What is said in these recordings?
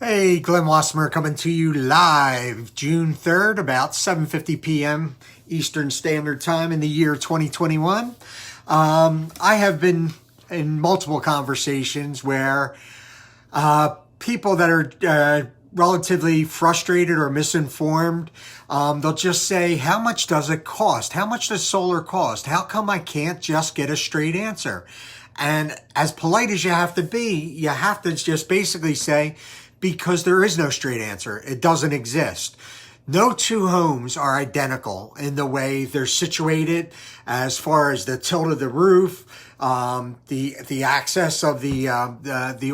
Hey, Glenn Wassmer coming to you live June 3rd, about 7:50 p.m. Eastern Standard Time in the year 2021. I have been in multiple conversations where people that are relatively frustrated or misinformed, they'll just say, how much does it cost? How much does solar cost? How come I can't just get a straight answer? And as polite as you have to be, you have to just basically say, because there is no straight answer. It doesn't exist. No two homes are identical in the way they're situated, as far as the tilt of the roof, the axis of the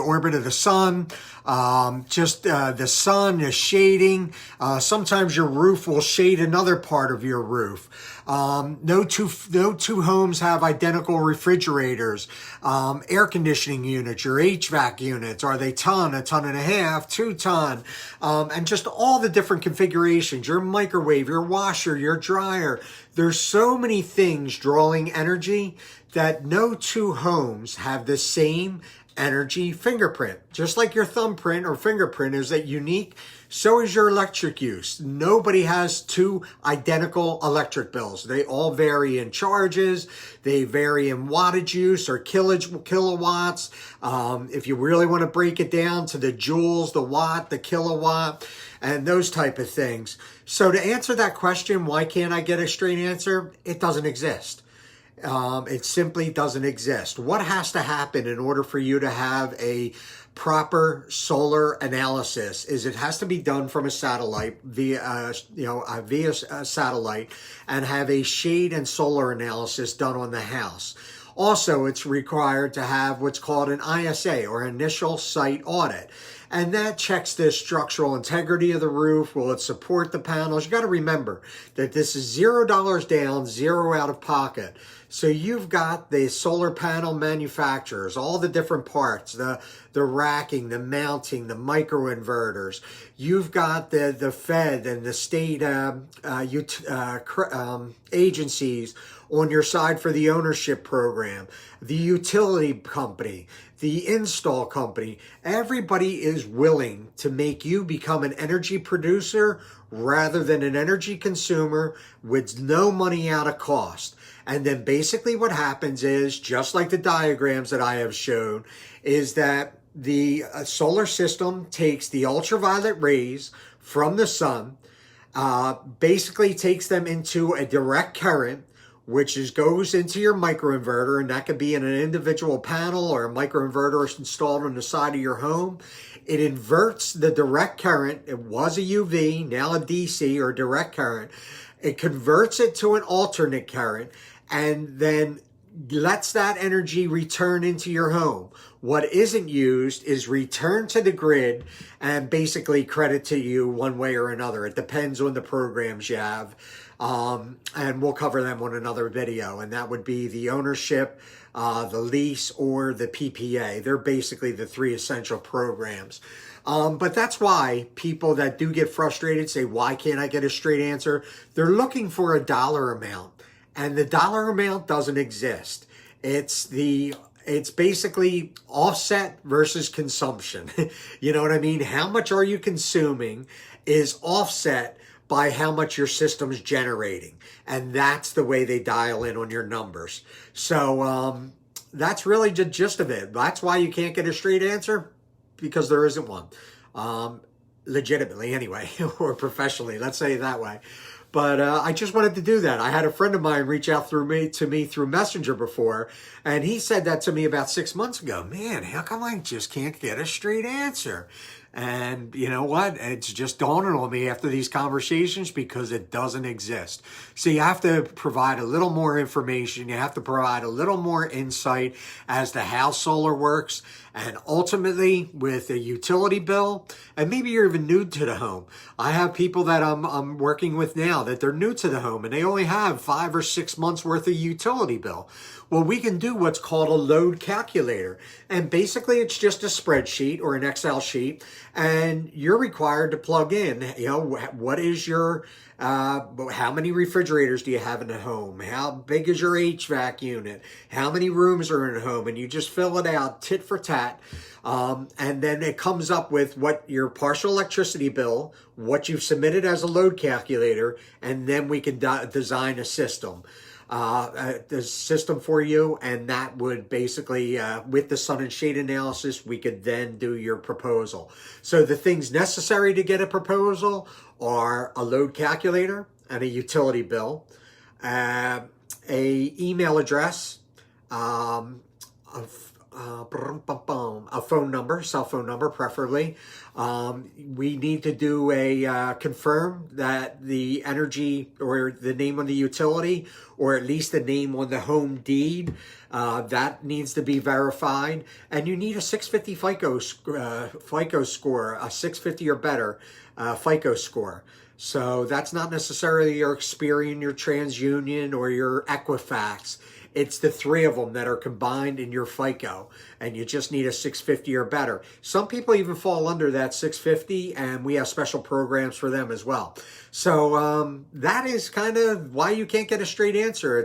orbit of the sun, the sun, the shading. Sometimes your roof will shade another part of your roof. No two homes have identical refrigerators, air conditioning units, your HVAC units. Are they a ton and a half, 2 ton, and just all the different configurations, your microwave, your washer, your dryer. There's so many things drawing energy that no two homes have the same energy fingerprint. Just like your thumbprint or fingerprint is that unique, so is your electric use. Nobody has two identical electric bills. They all vary in charges. They vary in wattage use or kilowatts. If you really want to break it down to the joules, the watt, the kilowatt, and those type of things. So to answer that question, why can't I get a straight answer? It doesn't exist. It simply doesn't exist. What has to happen in order for you to have a proper solar analysis is it has to be done from a satellite via satellite, and have a shade and solar analysis done on the house. Also, it's required to have what's called an ISA, or initial site audit. And that checks the structural integrity of the roof. Will it support the panels? You got to remember that this is $0 down, zero out of pocket. So you've got the solar panel manufacturers, all the different parts, the racking, the mounting, the microinverters. You've got the Fed and the state agencies on your side for the ownership program, the utility company, the install company. Everybody is willing to make you become an energy producer rather than an energy consumer with no money out of cost. And then basically what happens is, just like the diagrams that I have shown, is that the solar system takes the ultraviolet rays from the sun, basically takes them into a direct current, which goes into your microinverter, and that could be in an individual panel or a microinverter installed on the side of your home. It inverts the direct current. It was a UV, now a DC, or direct current. It converts it to an alternate current, and then lets that energy return into your home. What isn't used is returned to the grid and basically credit to you one way or another. It depends on the programs you have. And we'll cover them on another video. And that would be the ownership, the lease, or the PPA. They're basically the three essential programs. But that's why people that do get frustrated say, why can't I get a straight answer? They're looking for a dollar amount. And the dollar amount doesn't exist. It's basically offset versus consumption. You know what I mean? How much are you consuming is offset by how much your system's generating. And that's the way they dial in on your numbers. So that's really the gist of it. That's why you can't get a straight answer, because there isn't one. Legitimately anyway, or professionally, let's say it that way. But I just wanted to do that. I had a friend of mine reach out to me through Messenger before, and he said that to me about 6 months ago. Man, how come I just can't get a straight answer? And you know what? It's just dawning on me after these conversations, because it doesn't exist. So you have to provide a little more information. You have to provide a little more insight as to how solar works. And ultimately, with a utility bill, and maybe you're even new to the home. I have people that I'm working with now that they're new to the home, and they only have 5 or 6 months worth of utility bill. Well, we can do what's called a load calculator. And basically, it's just a spreadsheet or an Excel sheet. And you're required to plug in, what is your, how many refrigerators do you have in the home? How big is your HVAC unit? How many rooms are in the home? And you just fill it out tit for tat. And then it comes up with what your partial electricity bill, what you've submitted as a load calculator, and then we can design a system. The system for you, and that would basically, with the sun and shade analysis, we could then do your proposal. So the things necessary to get a proposal are a load calculator and a utility bill, a email address, a phone number, cell phone number preferably. We need to do a confirm that the energy or the name on the utility, or at least the name on the home deed, that needs to be verified. And you need a 650 FICO score, a 650 or better FICO score. So that's not necessarily your Experian, your TransUnion, or your Equifax. It's the three of them that are combined in your FICO, and you just need a 650 or better. Some people even fall under that 650, and we have special programs for them as well. So that is kind of why you can't get a straight answer.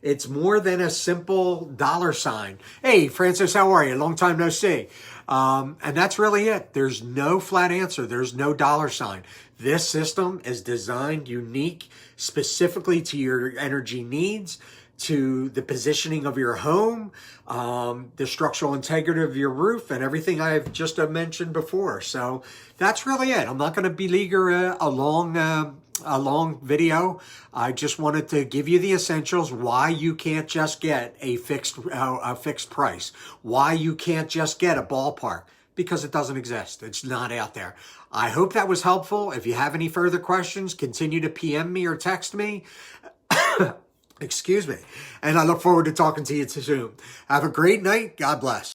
It's more than a simple dollar sign. Hey, Francis, how are you? Long time no see. And that's really it. There's no flat answer. There's no dollar sign. This system is designed unique specifically to your energy needs, to the positioning of your home, the structural integrity of your roof, and everything I've just mentioned before. So that's really it. I'm not going to beleaguer a long video. I just wanted to give you the essentials, why you can't just get a fixed price, why you can't just get a ballpark, because it doesn't exist. It's not out there. I hope that was helpful. If you have any further questions, continue to PM me or text me. Excuse me. And I look forward to talking to you soon. Have a great night. God bless.